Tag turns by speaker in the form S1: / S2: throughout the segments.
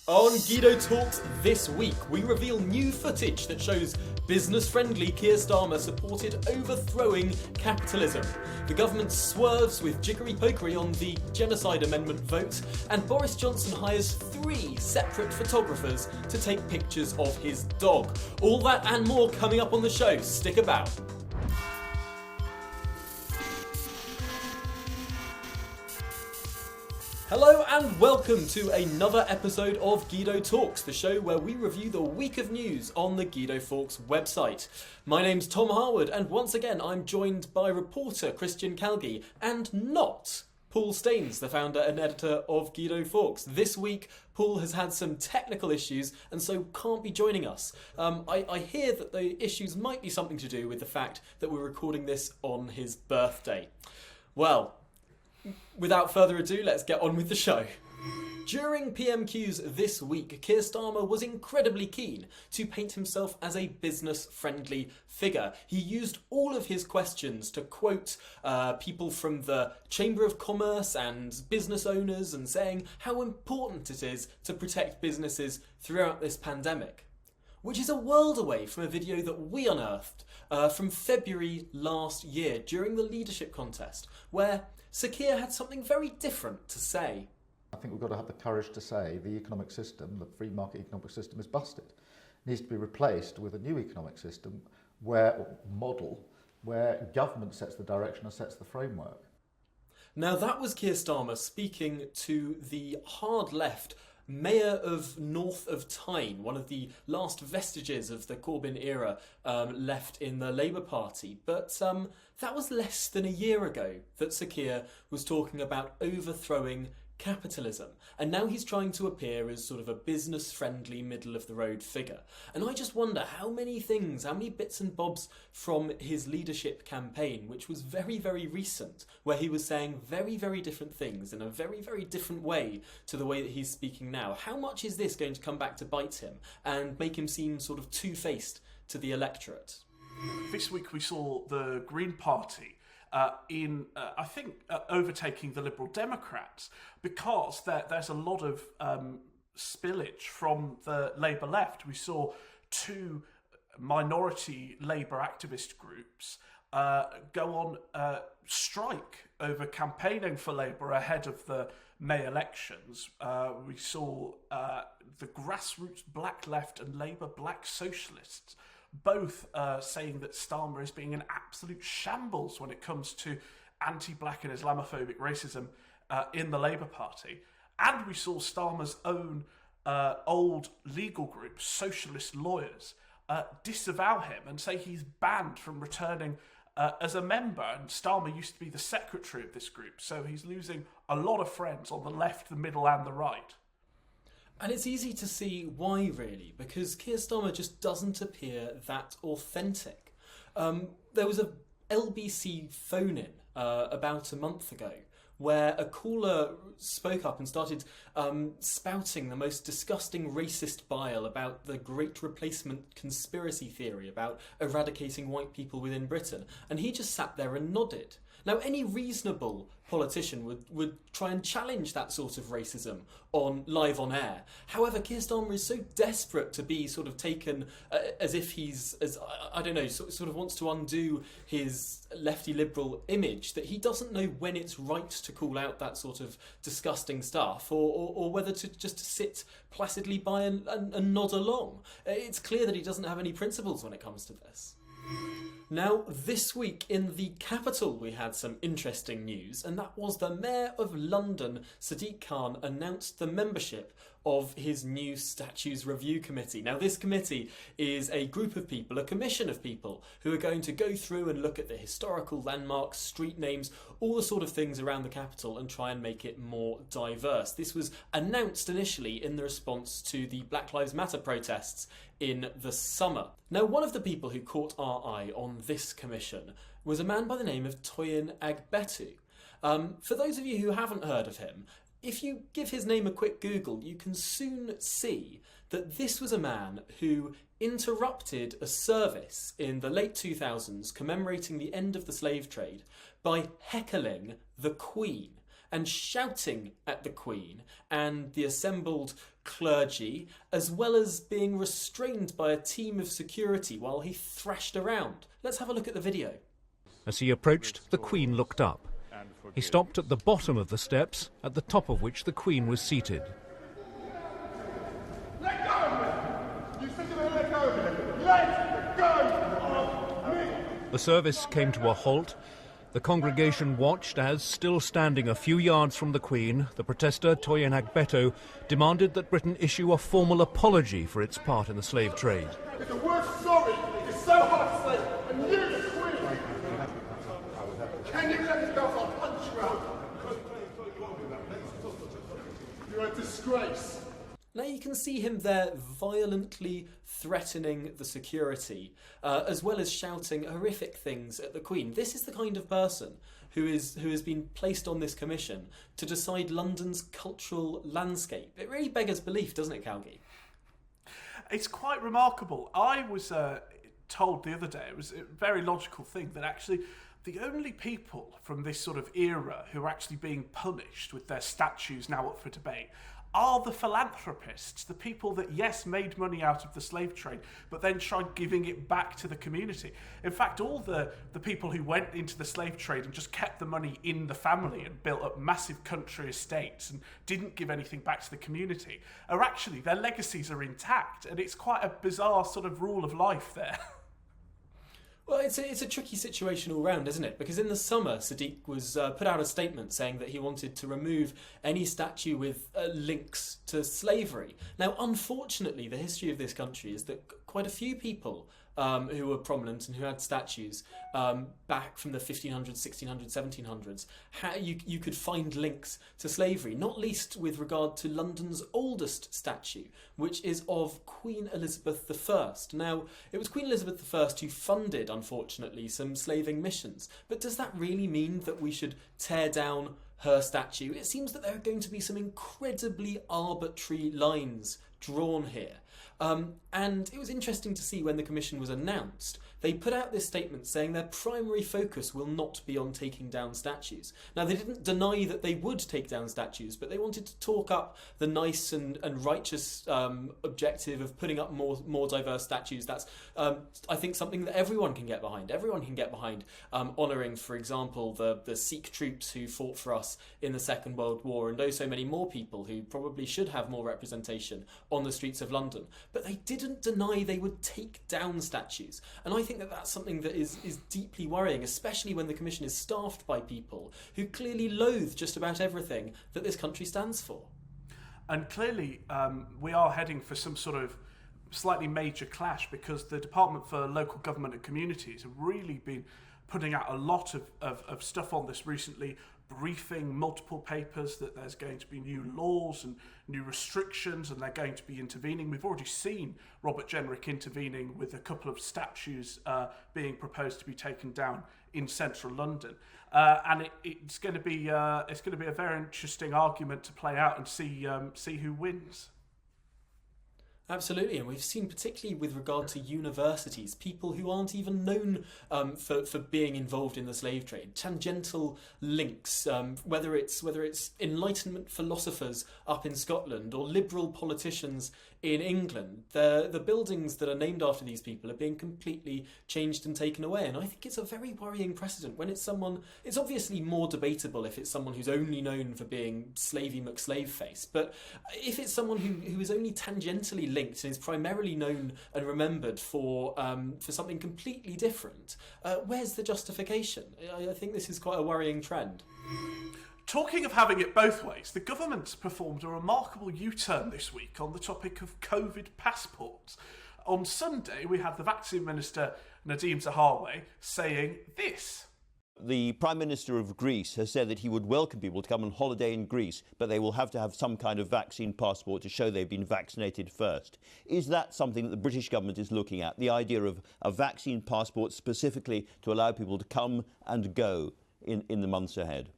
S1: On Guido Talks this week, we reveal new footage that shows business-friendly Keir Starmer supported overthrowing capitalism. The government swerves with jiggery-pokery on the Genocide amendment vote, and Boris Johnson hires 3 separate photographers to take pictures of his dog. All that and more coming up on the show. Stick about. Hello and welcome to another episode of Guido Talks, the show where we review the week of news on the Guido Fawkes website. My name's Tom Harwood, and once again I'm joined by reporter Christian Calgi and not Paul Staines, the founder and editor of Guido Fawkes. This week, Paul has had some technical issues and so can't be joining us. I hear that the issues might be something to do with the fact that we're recording this on his birthday. Well, without further ado, let's get on with the show. During PMQs this week, Keir Starmer was incredibly keen to paint himself as a business-friendly figure. He used all of his questions to quote people from the Chamber of Commerce and business owners and saying how important it is to protect businesses throughout this pandemic. Which is a world away from a video that we unearthed from February last year during the leadership contest, where Sir Keir had something very different to say.
S2: I think we've got to have the courage to say the economic system, the free market economic system, is busted. It needs to be replaced with a new economic system where government sets the direction and sets the framework.
S1: Now that was Keir Starmer speaking to the hard left Mayor of North of Tyne, one of the last vestiges of the Corbyn era left in the Labour Party. But that was less than a year ago that Sir Keir was talking about overthrowing capitalism. And now he's trying to appear as sort of a business-friendly, middle-of-the-road figure. And I just wonder how many bits and bobs from his leadership campaign, which was very, very recent, where he was saying very, very different things in a very, very different way to the way that he's speaking now. How much is this going to come back to bite him and make him seem sort of two-faced to the electorate?
S3: This week we saw the Green Party overtaking the Liberal Democrats because there's a lot of spillage from the Labour left. We saw 2 minority Labour activist groups go on strike over campaigning for Labour ahead of the May elections. We saw the grassroots Black Left and Labour Black Socialists both saying that Starmer is being an absolute shambles when it comes to anti-black and Islamophobic racism in the Labour Party. And we saw Starmer's own old legal group, Socialist lawyers, disavow him and say he's banned from returning as a member. And Starmer used to be the secretary of this group, so he's losing a lot of friends on the left, the middle and the right.
S1: And it's easy to see why, really, because Keir Starmer just doesn't appear that authentic. There was a LBC phone-in about a month ago where a caller spoke up and started spouting the most disgusting racist bile about the Great Replacement conspiracy theory about eradicating white people within Britain. And he just sat there and nodded. Now, any reasonable politician would try and challenge that sort of racism live on air. However, Keir Starmer is so desperate to be sort of taken as if he's, sort of wants to undo his lefty liberal image that he doesn't know when it's right to call out that sort of disgusting stuff or whether to just sit placidly by and nod along. It's clear that he doesn't have any principles when it comes to this. Now, this week in the capital we had some interesting news, and that was the Mayor of London, Sadiq Khan, announced the membership of his new Statues Review Committee. Now, this committee is a group of people, a commission of people, who are going to go through and look at the historical landmarks, street names, all the sort of things around the capital and try and make it more diverse. This was announced initially in the response to the Black Lives Matter protests in the summer. Now, one of the people who caught our eye on this commission was a man by the name of Toyin Agbetu. For those of you who haven't heard of him, if you give his name a quick Google, you can soon see that this was a man who interrupted a service in the late 2000s commemorating the end of the slave trade by heckling the Queen. and shouting at the Queen and the assembled clergy, as well as being restrained by a team of security while he thrashed around. Let's have a look at the video.
S4: As he approached, the Queen looked up. He stopped at the bottom of the steps, at the top of which the Queen was seated.
S5: Let go of me! You said to me, let go of me! Let go of me!
S4: The service came to a halt. The congregation watched as, still standing a few yards from the Queen, the protester W.H.O demanded that Britain issue a formal apology for its part in the slave trade.
S5: If the word sorry is so hard to say, and you, the Queen, can you let me go? I'll punch you out. You're a disgrace.
S1: Now you can see him there violently threatening the security, as well as shouting horrific things at the Queen. This is the kind of person who has been placed on this commission to decide London's cultural landscape. It really beggars belief, doesn't it, Calgie?
S3: It's quite remarkable. I was told the other day, it was a very logical thing, that actually the only people from this sort of era who are actually being punished with their statues now up for debate are the philanthropists, the people that, yes, made money out of the slave trade, but then tried giving it back to the community. In fact, all the people who went into the slave trade and just kept the money in the family and built up massive country estates and didn't give anything back to the community are actually, their legacies are intact, and it's quite a bizarre sort of rule of life there.
S1: Well, it's a tricky situation all round, isn't it? Because in the summer, Sadiq was put out a statement saying that he wanted to remove any statue with links to slavery. Now, unfortunately, the history of this country is that quite a few people who were prominent and who had statues back from the 1500s, 1600s, 1700s, you could find links to slavery, not least with regard to London's oldest statue, which is of Queen Elizabeth I. Now, it was Queen Elizabeth I who funded, unfortunately, some slaving missions. But does that really mean that we should tear down her statue? It seems that there are going to be some incredibly arbitrary lines drawn here. And it was interesting to see when the commission was announced, they put out this statement saying their primary focus will not be on taking down statues. Now, they didn't deny that they would take down statues, but they wanted to talk up the nice and righteous objective of putting up more diverse statues. That's, I think, something that everyone can get behind. Everyone can get behind honouring, for example, the Sikh troops who fought for us in the Second World War, and so many more people who probably should have more representation on the streets of London. But they didn't deny they would take down statues. And I think that that's something that is deeply worrying, especially when the Commission is staffed by people who clearly loathe just about everything that this country stands for. And clearly we are heading for some sort of slightly major clash, because the Department for Local Government and Communities have really been putting out a lot of stuff on this recently, briefing multiple papers that there's going to be new laws and new restrictions, and they're going to be intervening. We've already seen Robert Jenrick intervening with a couple of statues being proposed to be taken down in central London, and it's going to be a very interesting argument to play out and see who wins. Absolutely, and we've seen, particularly with regard to universities, people who aren't even known for being involved in the slave trade, tangential links, whether it's Enlightenment philosophers up in Scotland or liberal politicians in England. The buildings that are named after these people are being completely changed and taken away, and I think it's a very worrying precedent when it's someone. It's obviously more debatable if it's someone who's only known for being Slavey McSlaveface, but if it's someone who is only tangentially linked and is primarily known and remembered for something completely different, where's the justification? I think this is quite a worrying trend. Talking of having it both ways, the government's performed a remarkable U-turn this week on the topic of COVID passports. On Sunday, we had the Vaccine Minister, Nadhim Zahawi, saying this.
S6: The Prime Minister of Greece has said that he would welcome people to come on holiday in Greece, but they will have to have some kind of vaccine passport to show they've been vaccinated first. Is that something that the British government is looking at, the idea of a vaccine passport specifically to allow people to come and go in the months ahead?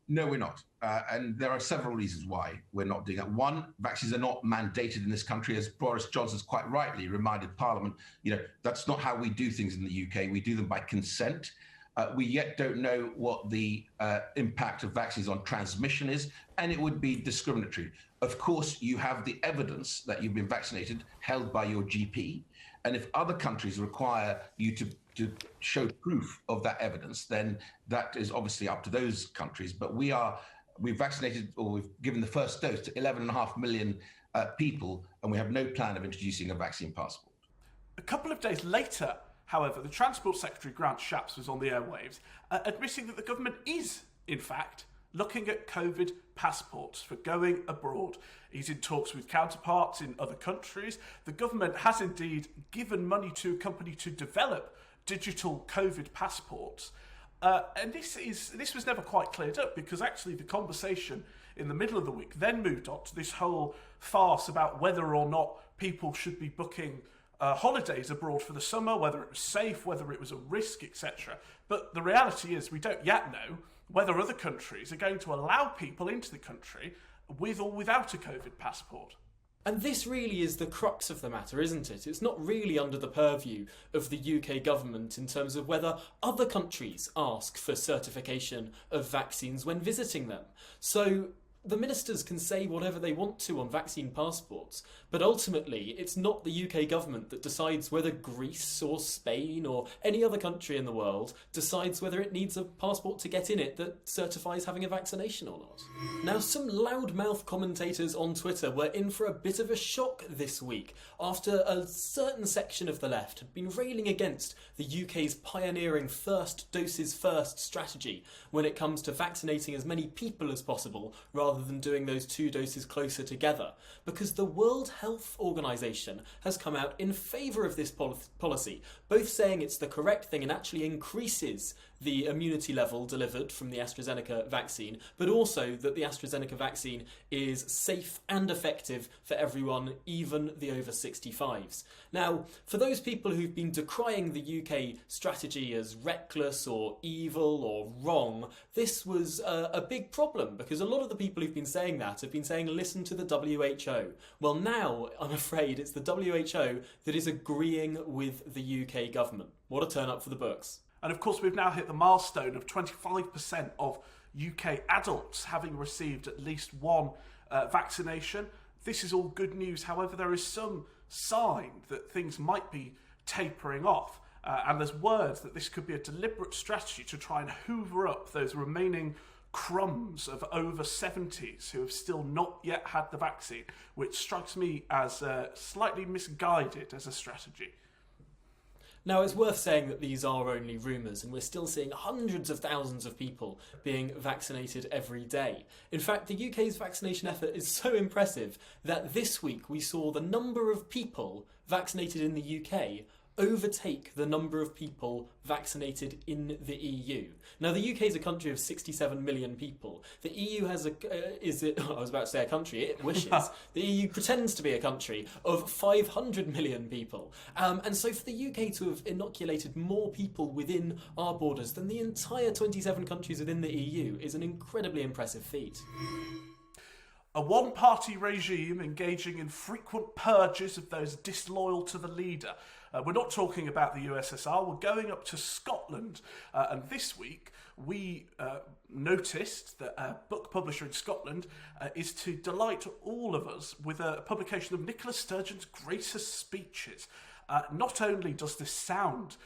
S7: No, we're not. And there are several reasons why we're not doing that. One, vaccines are not mandated in this country, as Boris Johnson's quite rightly reminded Parliament. That's not how we do things in the UK. We do them by consent. We yet don't know what the impact of vaccines on transmission is, and it would be discriminatory. Of course, you have the evidence that you've been vaccinated held by your GP, and if other countries require you to show proof of that evidence, then that is obviously up to those countries. But we've vaccinated, or we've given the first dose to 11.5 million people, and we have no plan of introducing a vaccine passport.
S3: A couple of days later, however, the Transport Secretary, Grant Shapps, was on the airwaves, admitting that the government is, in fact, looking at COVID passports for going abroad. He's in talks with counterparts in other countries. The government has indeed given money to a company to develop digital COVID passports. And this was never quite cleared up, because actually the conversation in the middle of the week then moved on to this whole farce about whether or not people should be booking holidays abroad for the summer, whether it was safe, whether it was a risk, etc. But the reality is we don't yet know whether other countries are going to allow people into the country with or without a COVID passport.
S1: And this really is the crux of the matter, isn't it? It's not really under the purview of the UK government in terms of whether other countries ask for certification of vaccines when visiting them. So the ministers can say whatever they want to on vaccine passports, but ultimately it's not the UK government that decides whether Greece or Spain or any other country in the world decides whether it needs a passport to get in it that certifies having a vaccination or not. Now, some loudmouth commentators on Twitter were in for a bit of a shock this week after a certain section of the left had been railing against the UK's pioneering first doses first strategy when it comes to vaccinating as many people as possible rather than doing those 2 doses closer together, because the World Health Organization has come out in favour of this policy, both saying it's the correct thing and actually increases the immunity level delivered from the AstraZeneca vaccine, but also that the AstraZeneca vaccine is safe and effective for everyone, even the over 65s. Now, for those people who've been decrying the UK strategy as reckless or evil or wrong, this was a big problem, because a lot of the people who've been saying that have been saying listen to the WHO. Well, now I'm afraid it's the WHO that is agreeing with the UK government. What a turn up for the books.
S3: And of course, we've now hit the milestone of 25% of UK adults having received at least one vaccination. This is all good news. However, there is some sign that things might be tapering off. And there's words that this could be a deliberate strategy to try and hoover up those remaining crumbs of over 70s who have still not yet had the vaccine, which strikes me as slightly misguided as a strategy.
S1: Now, it's worth saying that these are only rumours, and we're still seeing hundreds of thousands of people being vaccinated every day. In fact, the UK's vaccination effort is so impressive that this week we saw the number of people vaccinated in the UK overtake the number of people vaccinated in the EU. Now, the UK is a country of 67 million people. The EU has I was about to say a country, it wishes. The EU pretends to be a country of 500 million people. And so for the UK to have inoculated more people within our borders than the entire 27 countries within the EU is an incredibly impressive feat.
S3: A one-party regime engaging in frequent purges of those disloyal to the leader. We're not talking about the USSR, we're going up to Scotland. And this week, we noticed that a book publisher in Scotland is to delight all of us with a publication of Nicola Sturgeon's greatest speeches. Not only does this sound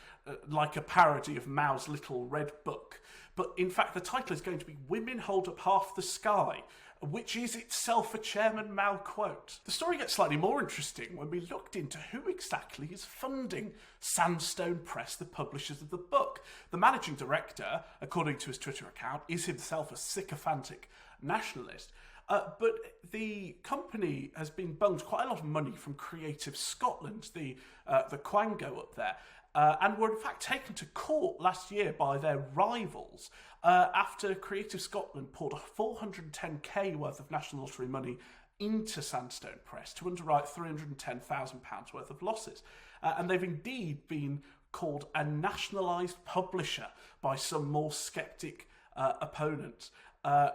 S3: like a parody of Mao's Little Red Book, but in fact the title is going to be Women Hold Up Half the Sky, which is itself a Chairman Mao quote. The story gets slightly more interesting when we looked into who exactly is funding Sandstone Press, the publishers of the book. The managing director, according to his Twitter account, is himself a sycophantic nationalist. But the company has been bunged quite a lot of money from Creative Scotland, the Quango up there, and were in fact taken to court last year by their rivals after Creative Scotland poured $410k worth of National Lottery money into Sandstone Press to underwrite £310,000 worth of losses. And they've indeed been called a nationalised publisher by some more sceptic opponents.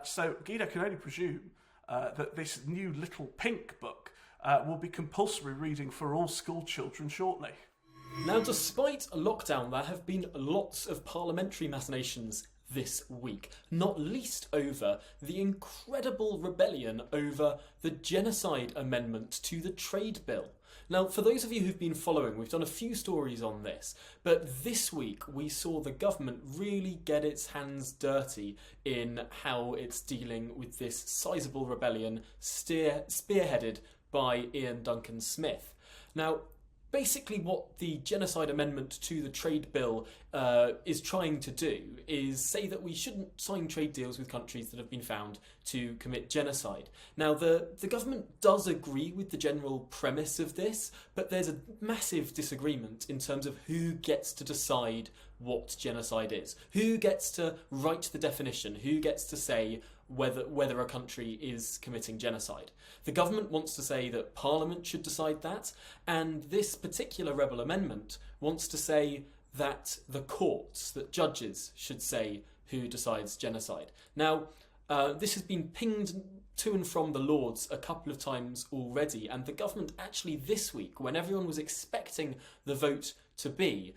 S3: So Guido can only presume that this new little pink book will be compulsory reading for all school children shortly.
S1: Now, despite a lockdown, there have been lots of parliamentary machinations this week, not least over the incredible rebellion over the Genocide amendment to the trade bill. Now, for those of you who've been following, we've done a few stories on this, but this week we saw the government really get its hands dirty in how it's dealing with this sizable rebellion spearheaded by Ian Duncan Smith. Now, basically what the Genocide amendment to the trade bill is trying to do is say that we shouldn't sign trade deals with countries that have been found to commit genocide. Now, the government does agree with the general premise of this, but there's a massive disagreement in terms of who gets to decide what genocide is, who gets to write the definition, who gets to say whether a country is committing genocide. The government wants to say that Parliament should decide that, and this particular rebel amendment wants to say that the courts, that judges should say who decides genocide. Now, this has been pinged to and from the Lords a couple of times already, and the government actually this week, when everyone was expecting the vote to be,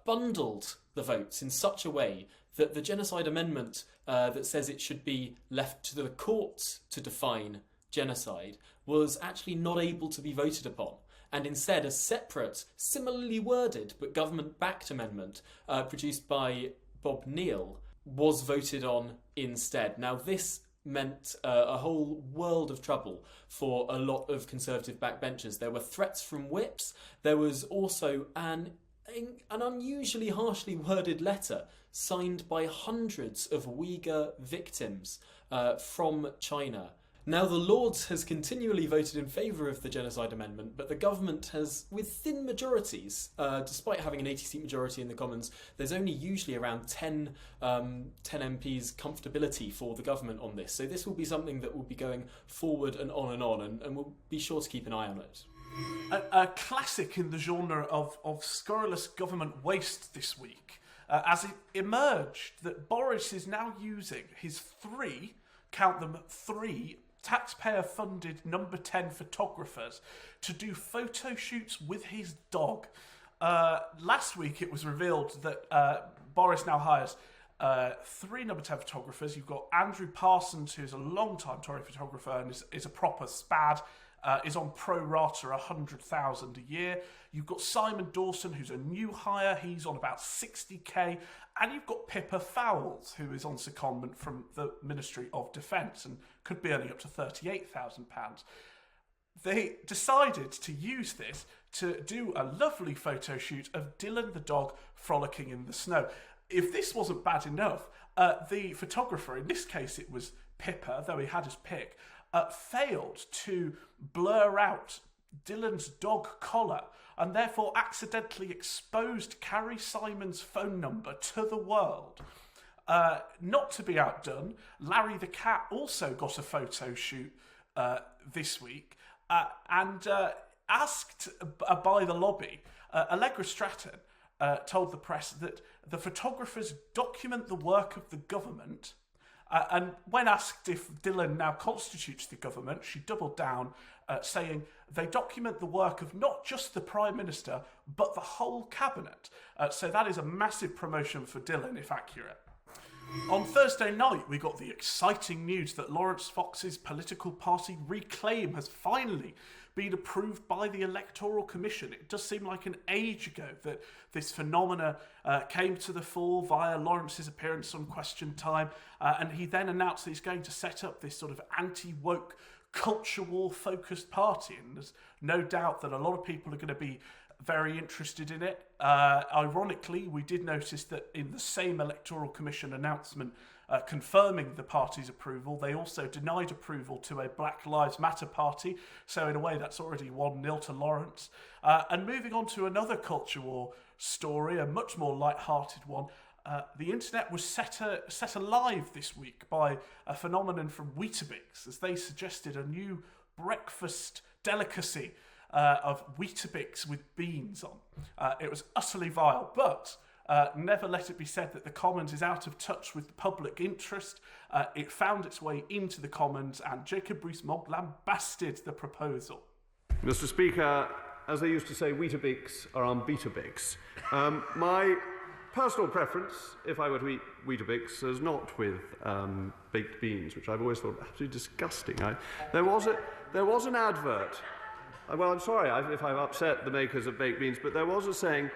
S1: bundled the votes in such a way that the Genocide amendment that says it should be left to the courts to define genocide was actually not able to be voted upon. And instead, a separate, similarly worded but government-backed amendment produced by Bob Neill was voted on instead. Now, this meant a whole world of trouble for a lot of Conservative backbenchers. There were threats from whips. There was also an unusually harshly worded letter signed by hundreds of Uyghur victims from China. Now, the Lords has continually voted in favour of the Genocide Amendment, but the government has, with thin majorities, despite having an 80-seat majority in the Commons, there's only usually around 10 MPs comfortability for the government on this. So this will be something that will be going forward and on, and we'll be sure to keep an eye on it.
S3: A classic in the genre of scurrilous government waste this week, as it emerged that Boris is now using his three taxpayer-funded number 10 photographers to do photo shoots with his dog. Last week it was revealed that Boris now hires three number 10 photographers. You've got Andrew Parsons, who's a long-time Tory photographer and is a proper spad, is on pro rata 100,000 a year. You've got Simon Dawson, who's a new hire. He's on about 60k. And you've got Pippa Fowles, who is on secondment from the Ministry of Defence and could be earning up to £38,000. They decided to use this to do a lovely photo shoot of Dylan the dog frolicking in the snow. If this wasn't bad enough, the photographer, in this case it was Pippa, though he had his pick, failed to blur out Dylan's dog collar and therefore accidentally exposed Carrie Simon's phone number to the world. Not to be outdone, Larry the cat also got a photo shoot this week and asked by the lobby, Allegra Stratton told the press that the photographers document the work of the government. And when asked if Dylan now constitutes the government, she doubled down, saying they document the work of not just the Prime Minister, but the whole Cabinet. So that is a massive promotion for Dylan, if accurate. On Thursday night, we got the exciting news that Laurence Fox's political party Reclaim has finally been approved by the Electoral Commission. It does seem like an age ago that this phenomena came to the fore via Lawrence's appearance on Question Time, and he then announced that he's going to set up this sort of anti-woke, culture war-focused party, and there's no doubt that a lot of people are going to be very interested in it. Ironically, we did notice that in the same Electoral Commission announcement confirming the party's approval, they also denied approval to a Black Lives Matter party, so in a way that's already 1-0 to Laurence. And moving on to another culture war story, a much more light-hearted one, the internet was set alive this week by a phenomenon from Weetabix, as they suggested a new breakfast delicacy of Weetabix with beans on. It was utterly vile, but never let it be said that the Commons is out of touch with the public interest. It found its way into the Commons, and Jacob Rees-Mogg lambasted the proposal.
S8: Mr. Speaker, as they used to say, Weetabix are on Beatabix. My personal preference, if I were to eat Weetabix, is not with baked beans, which I've always thought absolutely disgusting. There was an advert. Well, I'm sorry if I've upset the makers of baked beans, but there was a saying,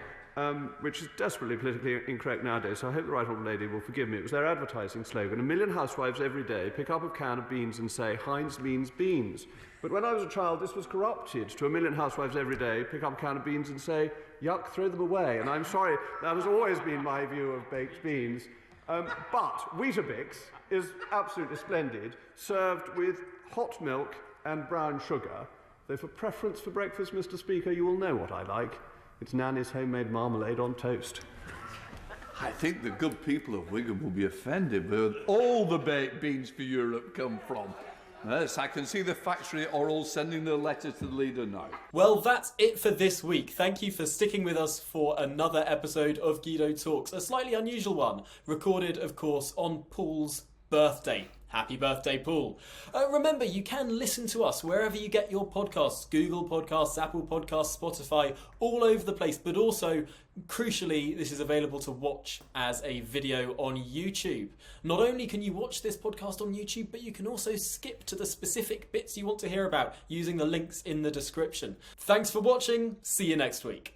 S8: which is desperately politically incorrect nowadays, so I hope the right honourable lady will forgive me. It was their advertising slogan: 1 million housewives every day pick up a can of beans and say, Heinz means beans. But when I was a child, this was corrupted to 1 million housewives every day pick up a can of beans and say, yuck, throw them away. And I'm sorry, that has always been my view of baked beans. But Weetabix is absolutely splendid, served with hot milk and brown sugar. Though for preference for breakfast, Mr. Speaker, you will know what I like. It's Nanny's homemade marmalade on toast.
S9: I think the good people of Wigan will be offended where all the baked beans for Europe come from. Yes, I can see the factory all sending their letter to the leader now.
S1: Well, that's it for this week. Thank you for sticking with us for another episode of Guido Talks, a slightly unusual one, recorded, of course, on Paul's birthday. Happy birthday, Paul. Remember, you can listen to us wherever you get your podcasts. Google Podcasts, Apple Podcasts, Spotify, all over the place. But also, crucially, this is available to watch as a video on YouTube. Not only can you watch this podcast on YouTube, but you can also skip to the specific bits you want to hear about using the links in the description. Thanks for watching. See you next week.